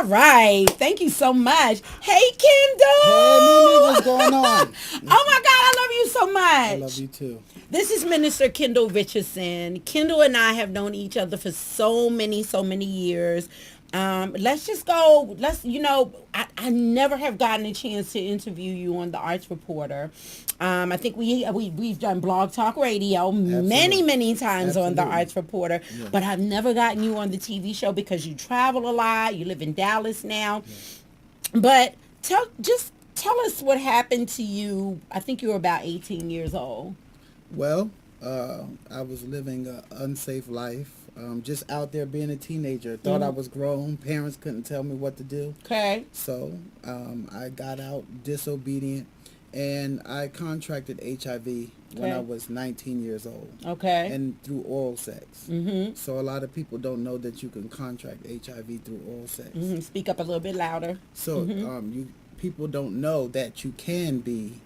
All right. Thank you so much. Hey, Kendall. Hey, Mimi, what's going on? Oh my God, I love you so I love much. you too. This is Minister Kendall Richardson. Kendall and I have known each other for so many years. Let's just go. I never have gotten a chance to interview you on the Arts Reporter. I think we've done Blog Talk Radio Absolutely. many times on the Absolutely. Arts Reporter, Yeah. but I've never gotten you on the TV show because you travel a lot. You live in Dallas now, Yeah. but tell us what happened to you. I think you were about 18 years old. Well, I was living an unsafe life. Just out there being a teenager. Thought I was grown. Parents couldn't tell me what to do. Okay. So I got out disobedient, and I contracted HIV when I Okay. was 19 years old. Okay. And through oral sex. Mm-hmm. So a lot of people don't know that you can contract HIV through oral sex. Mm-hmm. Speak up a little bit louder. So you people don't know that you can be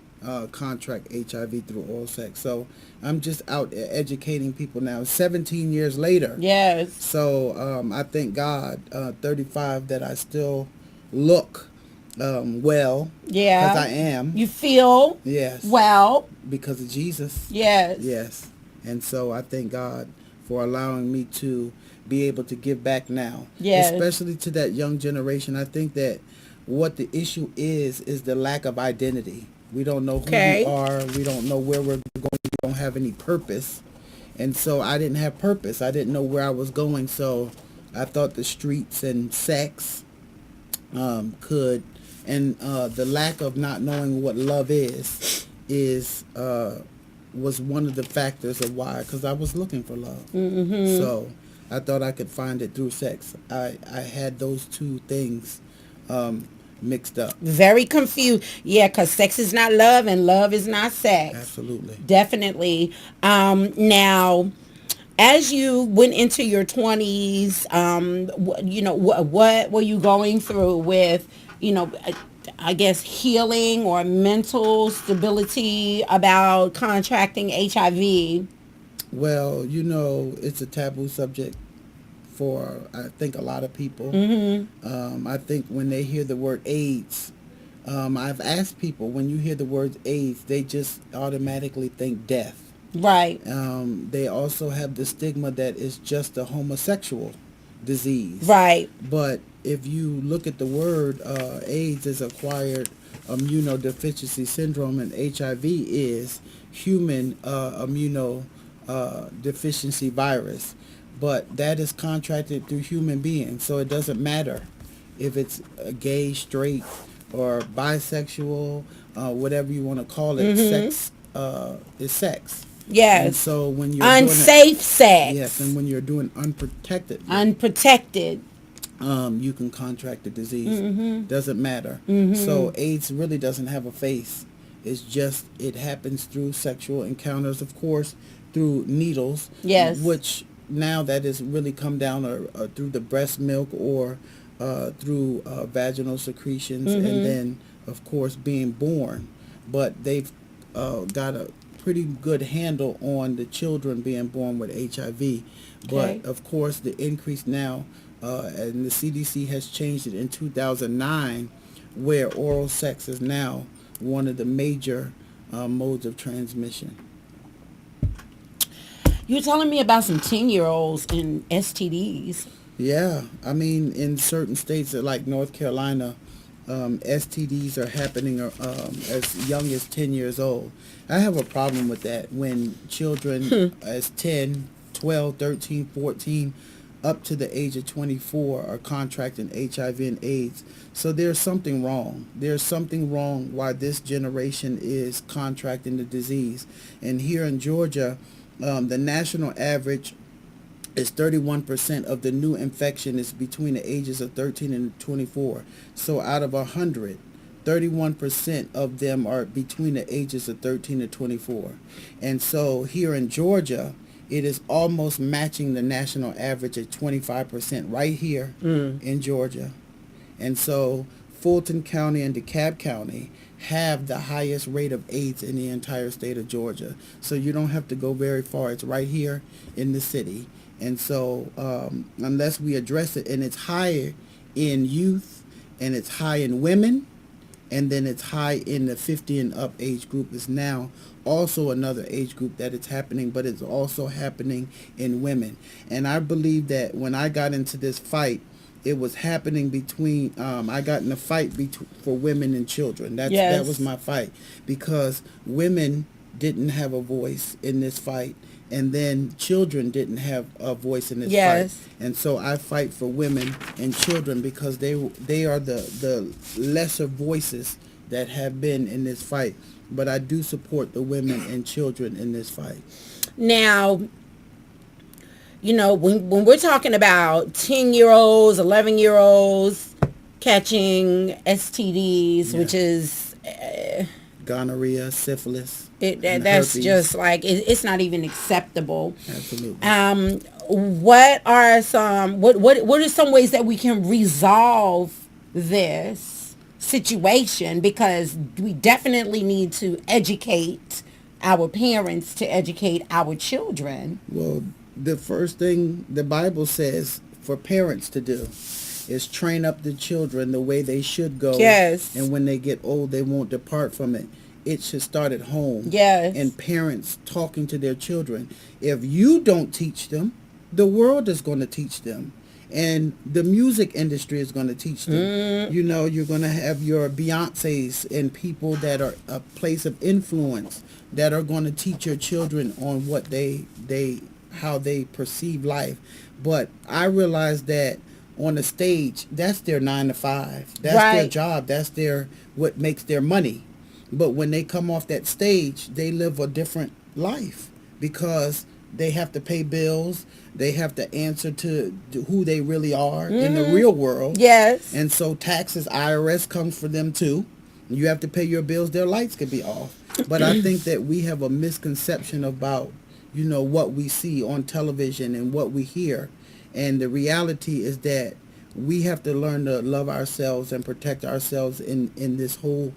contract HIV through oral sex. So I'm just out educating people now. 17 years later. Yes. So I thank God, 35, that I still look well. Yeah. Because I am. You feel Yes. well. Because of Jesus. Yes. Yes. And so I thank God for allowing me to be able to give back now. Yes. Especially to that young generation. I think that what the issue is the lack of identity. We don't know who Okay. we are. We don't know where we're going. We don't have any purpose. And so I didn't have purpose. I didn't know where I was going. So I thought the streets and sex could, and the lack of not knowing what love was one of the factors of why, because I was looking for love. Mm-hmm. So I thought I could find it through sex. I had those two things mixed up. Very confused. Yeah, because sex is not love and love is not sex. Absolutely. Definitely. Now, as you went into your 20s, what were you going through with, I guess, healing or mental stability about contracting HIV? Well, it's a taboo subject for, I think, a lot of people. Mm-hmm. I think when they hear the word AIDS, I've asked people, when you hear the word AIDS, they just automatically think death. Right. They also have the stigma that it's just a homosexual disease. Right. But if you look at the word, AIDS is acquired immunodeficiency syndrome, and HIV is human immunodeficiency virus. But that is contracted through human beings, so it doesn't matter if it's gay, straight, or bisexual, whatever you want to call it. Sex is sex. Yes. And so when you're unsafe sex. Yes, and when you're doing unprotected, you can contract the disease. Doesn't matter. So AIDS really doesn't have a face. It's just, it happens through sexual encounters, of course, through needles. Yes. Which now that has really come down through the breast milk or through vaginal secretions, and then, of course, being born. But they've got a pretty good handle on the children being born with HIV. But, of course, the increase now, and the CDC has changed it in 2009, where oral sex is now one of the major modes of transmission. You were telling me about some 10-year-olds and STDs. Yeah, I mean, in certain states like North Carolina, STDs are happening as young as 10 years old. I have a problem with that when children as 10, 12, 13, 14, up to the age of 24 are contracting HIV and AIDS. So there's something wrong. There's something wrong why this generation is contracting the disease. And here in Georgia, the national average is 31% of the new infection is between the ages of 13 and 24. So out of 100, 31% of them are between the ages of 13 and 24. And so here in Georgia, it is almost matching the national average at 25% right here in Georgia. And so Fulton County and DeKalb County have the highest rate of AIDS in the entire state of Georgia. So you don't have to go very far. It's right here in the city. And so unless we address it, and it's higher in youth, and it's high in women, and then it's high in the 50 and up age group. Is now also another age group that it's happening, but it's also happening in women. And I believe that when I got into this fight, it was happening between I got in a fight for women and children. That was my fight, because women didn't have a voice in this fight, and then children didn't have a voice in this fight. And so I fight for women and children because they are the lesser voices that have been in this fight. But I do support the women and children in this fight. Now, you know, when we're talking about 10-year-olds, 11-year-olds catching STDs, which is gonorrhea, syphilis. That's herpes. Just like it's not even acceptable. Absolutely. What are some what are some ways that we can resolve this situation? Because we definitely need to educate our parents to educate our children. Well, the first thing the Bible says for parents to do is train up the children the way they should go. Yes. And when they get old, they won't depart from it. It should start at home. Yes. And parents talking to their children. If you don't teach them, the world is going to teach them. And the music industry is going to teach them. You know, you're going to have your Beyoncés and people that are a place of influence that are going to teach your children on what how they perceive life. But I realize that on the stage, that's their 9 to 5. That's their job. That's what makes their money. But when they come off that stage, they live a different life because they have to pay bills. They have to answer to who they really are in the real world. Yes. And so taxes, IRS comes for them too. You have to pay your bills. Their lights could be off. But I think that we have a misconception about, you know, what we see on television and what we hear. And the reality is that we have to learn to love ourselves and protect ourselves in this whole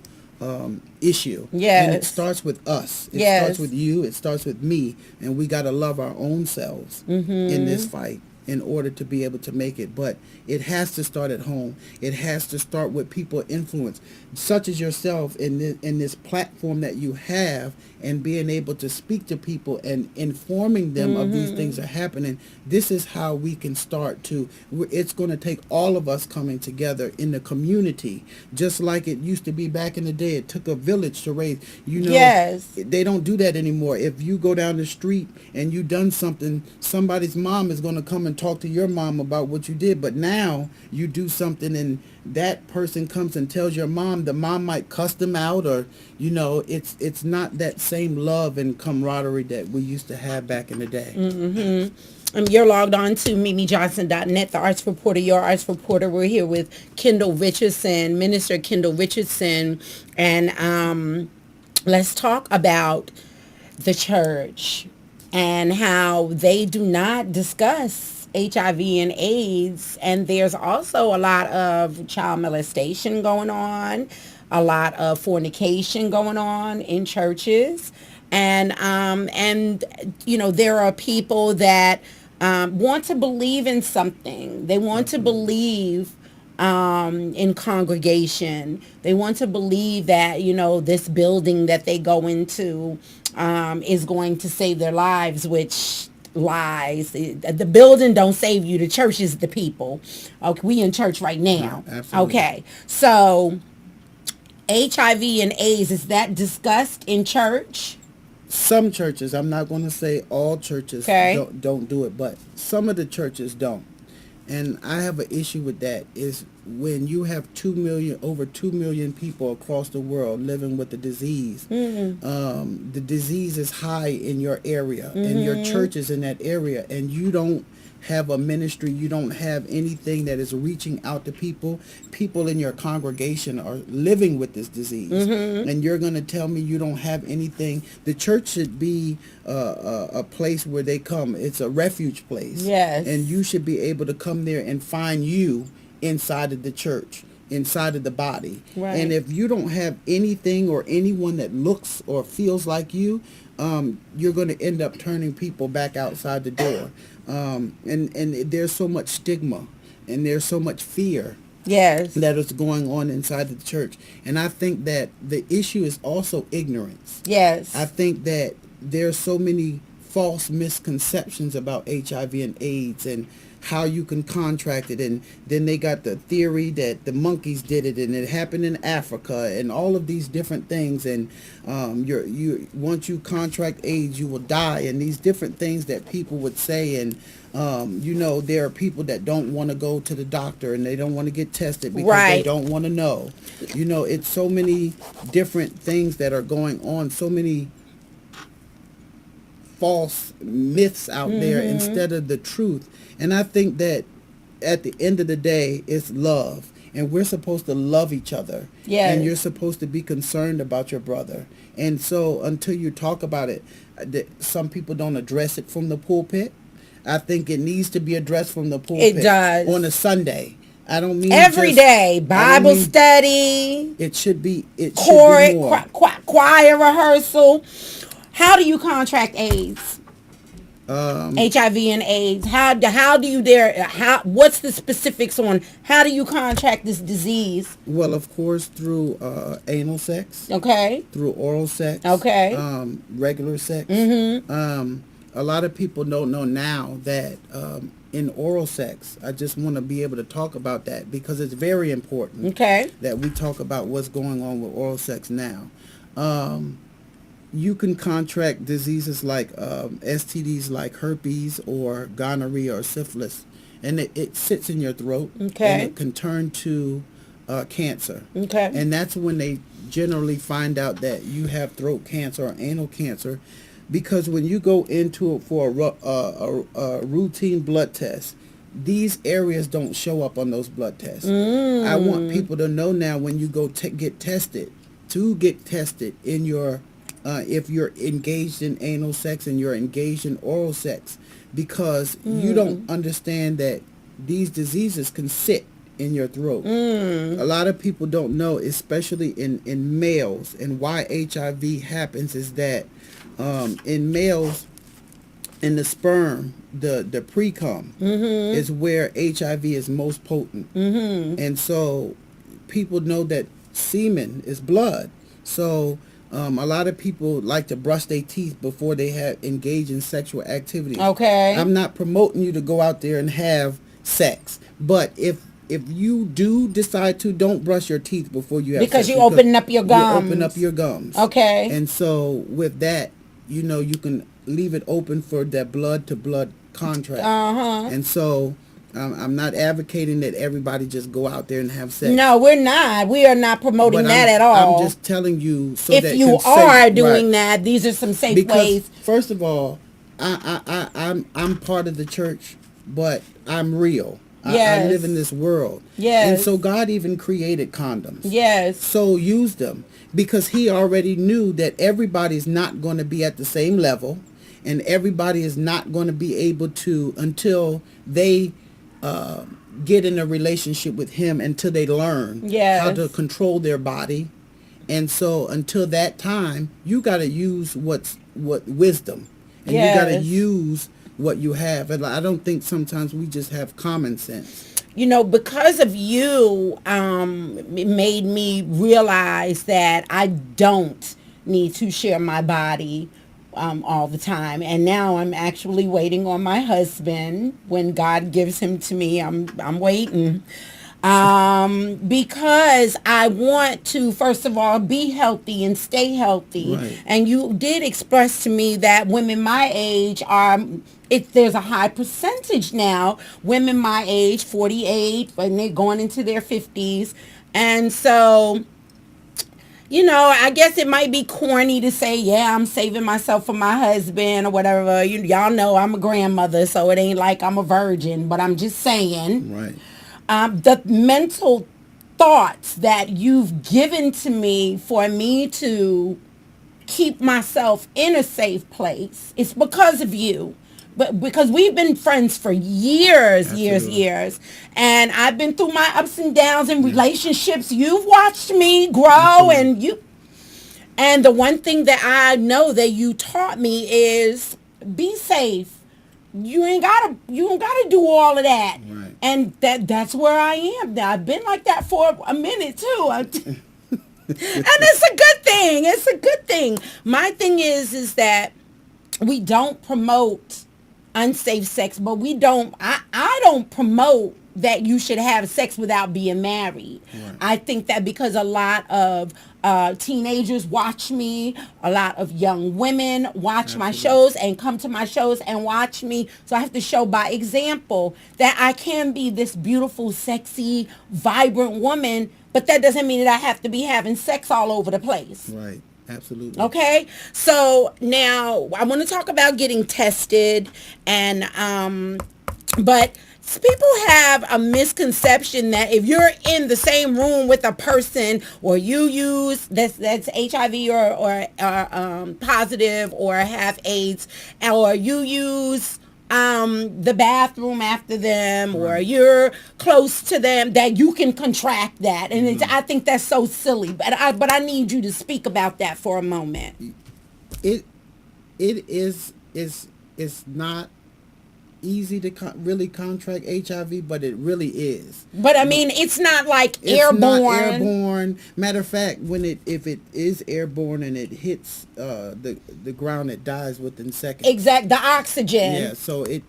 issue. Yes. And it starts with us. It starts with you. It starts with me. And we got to love our own selves in this fight in order to be able to make it. But it has to start at home. It has to start with people influence, such as yourself in this platform that you have, and being able to speak to people and informing them of these things are happening. This is how we can start to, it's going to take all of us coming together in the community, just like it used to be back in the day. It took a village to raise, you know, they don't do that anymore. If you go down the street and you done something, somebody's mom is going to come and talk to your mom about what you did. But now you do something and that person comes and tells your mom, the mom might cuss them out, or, you know, it's not that same love and camaraderie that we used to have back in the day. You're logged on to MimiJohnson.net, the arts reporter, your arts reporter. We're here with Kendal Richardson, Minister Kendal Richardson, and let's talk about the church and how they do not discuss HIV and AIDS, and there's also a lot of child molestation going on, a lot of fornication going on in churches, and you know, there are people that want to believe in something. They want to believe in congregation. They want to believe that, you know, this building that they go into is going to save their lives, which lies. The building don't save you. The church is the people. Okay, we in church right now. Absolutely. Okay, so HIV and AIDS, is that discussed in church? Some churches, I'm not going to say all churches don't do it, but some of the churches don't. And I have an issue with that, is when you have over 2 million people across the world living with the disease. The disease is high in your area, and your church is in that area, and you don't have a ministry, you don't have anything that is reaching out to people. People in your congregation are living with this disease, and you're going to tell me you don't have anything. The church should be a place where they come. It's a refuge place. Yes. And you should be able to come there and find you inside of the church, inside of the body. Right. And if you don't have anything or anyone that looks or feels like you, you're going to end up turning people back outside the door. And there's so much stigma, and there's so much fear Yes. that is going on inside the church. And I think that the issue is also ignorance. Yes. I think that there's so many false misconceptions about HIV and AIDS and how you can contract it, and then they got the theory that the monkeys did it and it happened in Africa and all of these different things, and you once you contract AIDS you will die, and these different things that people would say. And there are people that don't want to go to the doctor and they don't want to get tested because they don't want to know. It's so many different things that are going on, so many false myths out there instead of the truth. And I think that at the end of the day, it's love. And we're supposed to love each other. Yes. And you're supposed to be concerned about your brother. And so until you talk about it, some people don't address it from the pulpit. I think it needs to be addressed from the pulpit. It does. On a Sunday. I don't mean every day. Bible study. It should be. It choir, should be more. Choir rehearsal. How do you contract AIDS? HIV and AIDS. How do you what's the specifics on how do you contract this disease? Well, of course, through anal sex. Okay. Through oral sex. Okay. Regular sex. A lot of people don't know now that in oral sex, I just want to be able to talk about that because it's very important. Okay. That we talk about what's going on with oral sex now. You can contract diseases like STDs like herpes or gonorrhea or syphilis, and it sits in your throat. Okay. And it can turn to cancer. Okay. And that's when they generally find out that you have throat cancer or anal cancer, because when you go into it for a routine blood test, these areas don't show up on those blood tests. I want people to know now when you go get tested, to get tested in your if you're engaged in anal sex and you're engaged in oral sex, because you don't understand that these diseases can sit in your throat. A lot of people don't know, especially in males, and why HIV happens is that in males, in the sperm, the pre-cum is where HIV is most potent. And so people know that semen is blood. So a lot of people like to brush their teeth before they engage in sexual activity. Okay. I'm not promoting you to go out there and have sex, but if you do decide to, don't brush your teeth before you have sex. Because you open up your gums. You open up your gums. Okay. And so with that, you can leave it open for that blood-to-blood contract. And so I'm not advocating that everybody just go out there and have sex. No, we're not. We are not promoting that at all. I'm just telling you so if that you are doing that, these are some safe ways. First of all, I'm part of the church, but I'm real. Yes. I live in this world. Yes. And so God even created condoms. Yes. So use them, because he already knew that everybody's not going to be at the same level, and everybody is not going to be able to until they get in a relationship with him, until they learn how to control their body. And so until that time, you got to use what wisdom, and you got to use what you have. And I don't think sometimes we just have common sense. Because of you, it made me realize that I don't need to share my body all the time. And now I'm actually waiting on my husband. When God gives him to me, I'm waiting. Because I want to, first of all, be healthy and stay healthy. Right. And you did express to me that women my age there's a high percentage now, women my age, 48, and they're going into their 50s. And so, I guess it might be corny to say, yeah, I'm saving myself for my husband or whatever. Y'all know I'm a grandmother, so it ain't like I'm a virgin, but I'm just saying. Right. The mental thoughts that you've given to me for me to keep myself in a safe place, it's because of you. But because we've been friends for years, years. And I've been through my ups and downs in relationships. You've watched me grow. And the one thing that I know that you taught me is be safe. you ain't gotta do all of that. Right. And that's where I am now. I've been like that for a minute too. And it's a good thing. It's a good thing. My thing is that we don't promote unsafe sex, but I don't promote that you should have sex without being married. Right. I think that because a lot of teenagers watch me, a lot of young women watch my shows and come to my shows and watch me. So I have to show by example that I can be this beautiful, sexy, vibrant woman, but that doesn't mean that I have to be having sex all over the place. Right. Absolutely. Okay, so now I want to talk about getting tested, and but people have a misconception that if you're in the same room with a person, or you use that's HIV or positive or have AIDS, or you use the bathroom after them, or you're close to them, that you can contract that. And I think that's so silly, but I need you to speak about that for a moment. It is not easy to really contract HIV, but it really is. But I mean, it's not like It's airborne. not airborne. Matter of fact, if it is airborne and it hits the ground, it dies within seconds. Exact, the oxygen. Yeah, so it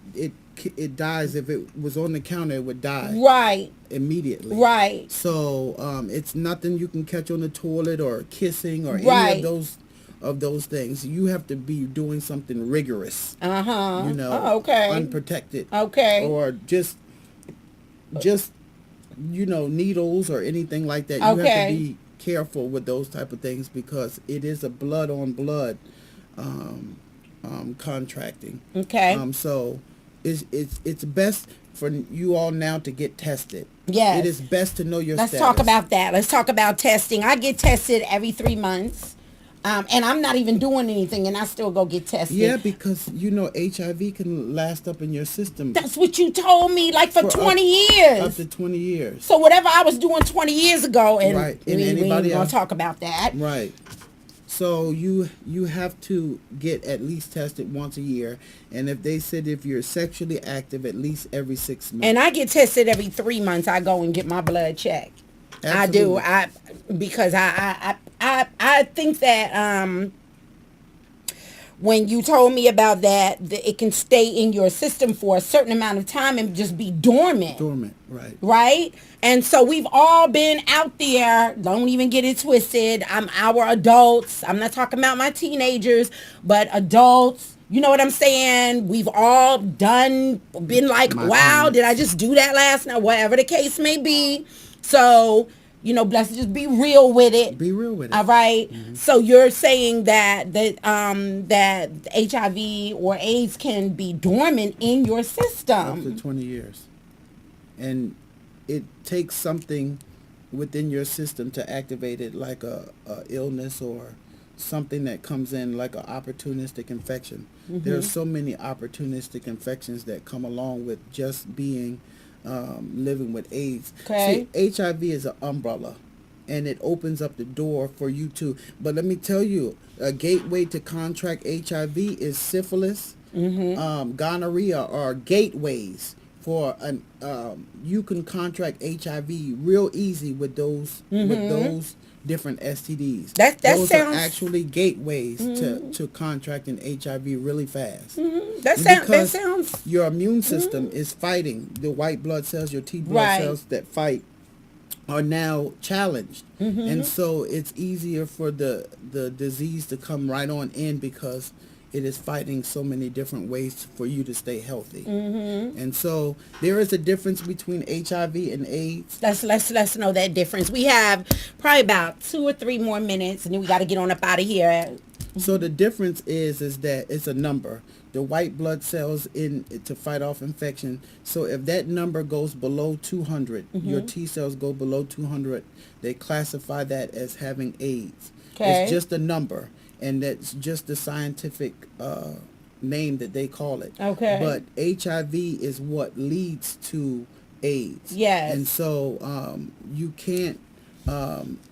dies. If it was on the counter, it would die. Right. Immediately. Right. So it's nothing you can catch on the toilet or kissing or Right. any of those things. You have to be doing something rigorous. Uh-huh. You know, okay. unprotected. Okay. Or just needles or anything like that. You have Okay. to be careful with those type of things, because it is a blood on blood contracting. Okay. So it's best for you all now to get tested. Yes. It is best to know your Let's status. talk about that. Let's talk about testing. I get tested every 3 months. And I'm not even doing anything, and I still go get tested. Yeah, because HIV can last up in your system. That's what you told me, like for 20 years. Up to 20 years. So whatever I was doing 20 years ago, and Right. And we ain't anybody gonna else. talk about that. Right. So you have to get at least tested once a year, and if they said if you're sexually active, at least every 6 months. And I get tested every 3 months. I go and get my blood checked. Absolutely. I do. Because I think that when you told me about that it can stay in your system for a certain amount of time and just be dormant. Dormant, right. Right? And so we've all been out there. Don't even get it twisted. Our adults. I'm not talking about my teenagers, but adults. You know what I'm saying? We've all been like, wow, did I just do that last night? Whatever the case may be. So, let's just be real with it. Be real with it. All right. Mm-hmm. So you're saying that that HIV or AIDS can be dormant in your system up to 20 years, and it takes something within your system to activate it, like a illness or something that comes in, like an opportunistic infection. Mm-hmm. There are so many opportunistic infections that come along with just being living with AIDS. Okay. See, HIV is an umbrella, and it opens up the door for you to. But let me tell you, a gateway to contract HIV is syphilis, gonorrhea are gateways for an. You can contract HIV real easy with those different STDs. Those sounds are actually gateways to contracting HIV really fast. That sounds your immune system is fighting the white blood cells, your T blood cells that fight are now challenged, and so it's easier for the disease to come right on in, because it is fighting so many different ways for you to stay healthy. And so there is a difference between HIV and AIDS. Let's know that difference. We have probably about 2 or 3 more minutes, and then we got to get on up out of here. So the difference is that it's a number. The white blood cells in to fight off infection. So if that number goes below 200, your T cells go below 200, they classify that as having AIDS. Okay. It's just a number, and that's just the scientific name that they call it. Okay. But HIV is what leads to AIDS. Yes. And so you can't.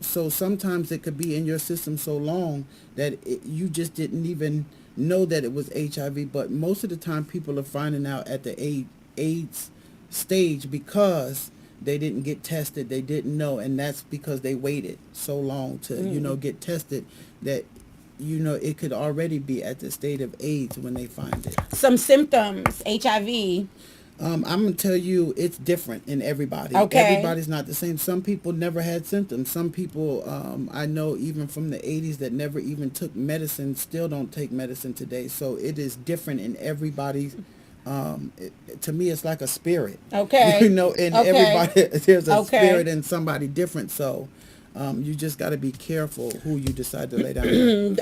So sometimes it could be in your system so long that you just didn't even know that it was HIV, but most of the time people are finding out at the AIDS stage because they didn't get tested, they didn't know, and that's because they waited so long to, get tested that, it could already be at the state of AIDS when they find it. Some symptoms, HIV. I'm going to tell you, it's different in everybody. Okay. Everybody's not the same. Some people never had symptoms. Some people, I know even from the 80s that never even took medicine, still don't take medicine today. So it is different in everybody's. To me, it's like a spirit. Okay. In everybody, there's a spirit in somebody different. So you just got to be careful who you decide to lay down.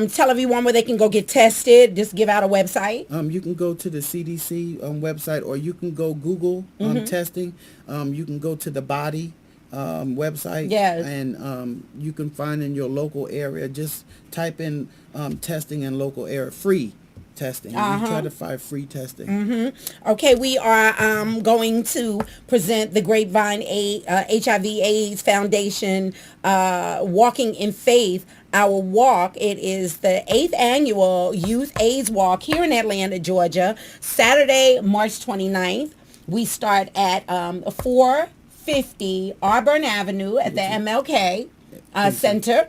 Tell everyone where they can go get tested. Just give out a website. You can go to the CDC website, or you can go Google testing. You can go to the body website. Yes. And you can find in your local area. Just type in testing in local area. Free testing. You try to find free testing. Okay, we are going to present the Grapevine HIV AIDS Foundation Walking in Faith. Our walk, it is the 8th annual Youth AIDS Walk here in Atlanta, Georgia, Saturday, March 29th. We start at 450 Auburn Avenue at the MLK Center.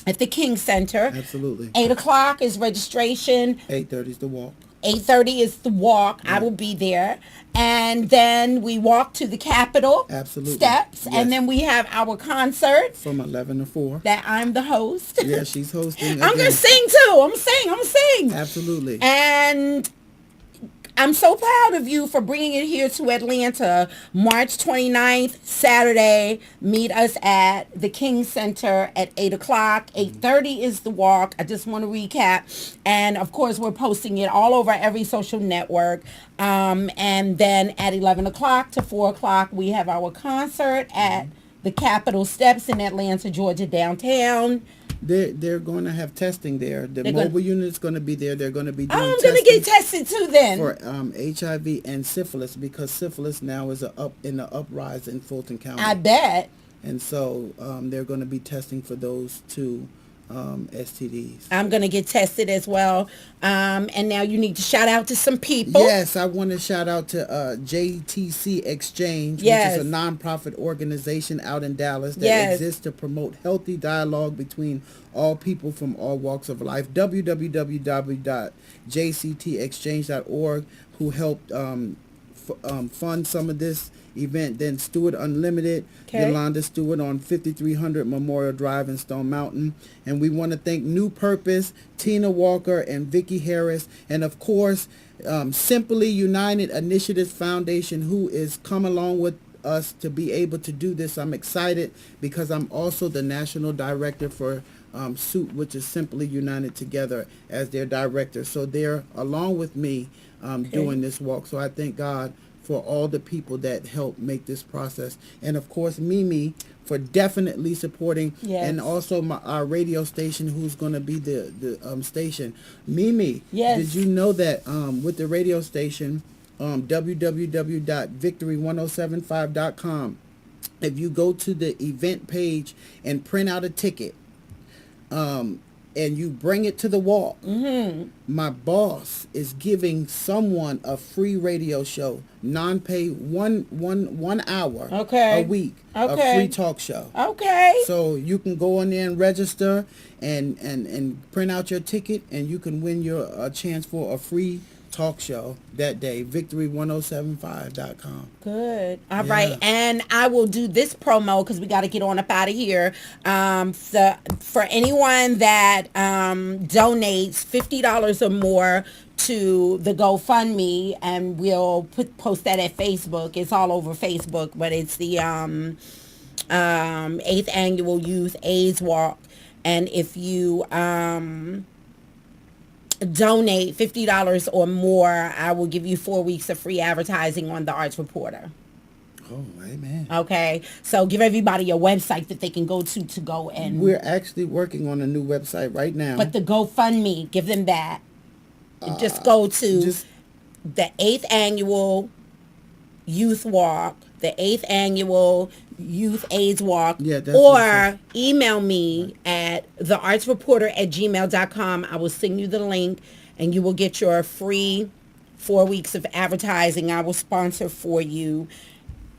At the King Center. Absolutely. 8 o'clock is registration. 8:30 is the walk. 8:30 is the walk. I will be there. And then we walk to the Capitol steps. Yes. And then we have our concert. From 11 to 4. That I'm the host. Yeah, she's hosting. I'm going to sing too. I'm going to sing. Absolutely. And I'm so proud of you for bringing it here to Atlanta. March 29th, Saturday. Meet us at the King Center at 8 o'clock. 8:30 is the walk. I just want to recap. And, of course, we're posting it all over every social network. And then at 11 o'clock to 4 o'clock, we have our concert at the Capitol Steps in Atlanta, Georgia, downtown. They're going to have testing there. The mobile unit's going to be there. They're going to be doing I'm going to get tested too then. For HIV and syphilis, because syphilis now is in the uprise in Fulton County. I bet. And so they're going to be testing for those two STDs. I'm going to get tested as well. And now you need to shout out to some people. Yes, I want to shout out to JTC Exchange, which is a nonprofit organization out in Dallas that exists to promote healthy dialogue between all people from all walks of life. www.jctexchange.org, who helped fund some of this event. Then Stewart Unlimited, Yolanda Stewart on 5300 Memorial Drive in Stone Mountain. And we want to thank New Purpose, Tina Walker, and Vicki Harris. And of course, Simply United Initiatives Foundation, who is come along with us to be able to do this. I'm excited because I'm also the national director for SUIT, which is Simply United Together, as their director. So they're along with me doing this walk. So I thank God for all the people that help make this process. And of course, Mimi for definitely supporting, and also our radio station, who's going to be the station. Mimi, did you know that with the radio station, www.victory1075.com, if you go to the event page and print out a ticket, and you bring it to the walk, my boss is giving someone a free radio show, non-pay, one hour a week, a free talk show. So you can go in there and register and print out your ticket, and you can win your chance for a free talk show that day. Victory1075.com. Good. All right. And I will do this promo because we got to get on up out of here. For anyone that donates $50 or more to the GoFundMe, and we'll post that at Facebook. It's all over Facebook, but it's the 8th Annual Youth AIDS Walk. And if you donate $50 or more, I will give you 4 weeks of free advertising on the Arts Reporter. Oh, amen. Okay, so give everybody a website that they can go to go and... We're actually working on a new website right now. But the GoFundMe, give them that. Just go to the 8th Annual Youth Walk, the 8th annual Youth AIDS Walk, Yeah, that's what it or email me at theartsreporter@gmail.com. I will send you the link, and you will get your free 4 weeks of advertising. I will sponsor for you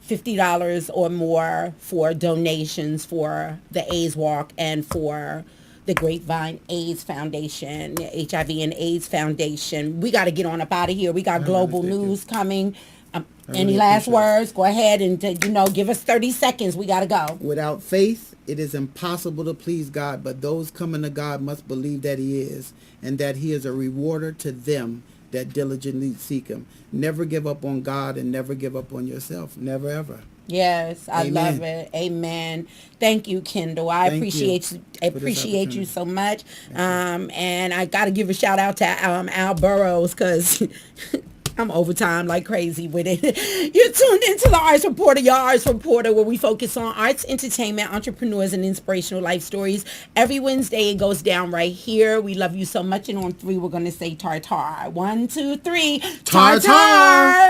$50 or more for donations for the AIDS Walk and for the Grapevine AIDS Foundation, HIV and AIDS Foundation. We got to get on up out of here. We got global news coming. Any really last appreciate it. words? Go ahead and, give us 30 seconds. We got to go. Without faith, it is impossible to please God, but those coming to God must believe that he is, and that he is a rewarder to them that diligently seek him. Never give up on God, and never give up on yourself. Never, ever. Yes, I Amen. love it. Amen. Thank you, Kendall. I Thank appreciate you you. for this Appreciate you opportunity. so much. And I got to give a shout out to Al Burrows, because I'm overtime like crazy with it. You're tuned into the Arts Reporter, your Arts Reporter, where we focus on arts, entertainment, entrepreneurs, and inspirational life stories. Every Wednesday, it goes down right here. We love you so much. And on 3, we're going to say tartar. 1, 2, 3. Tartar! Tartar!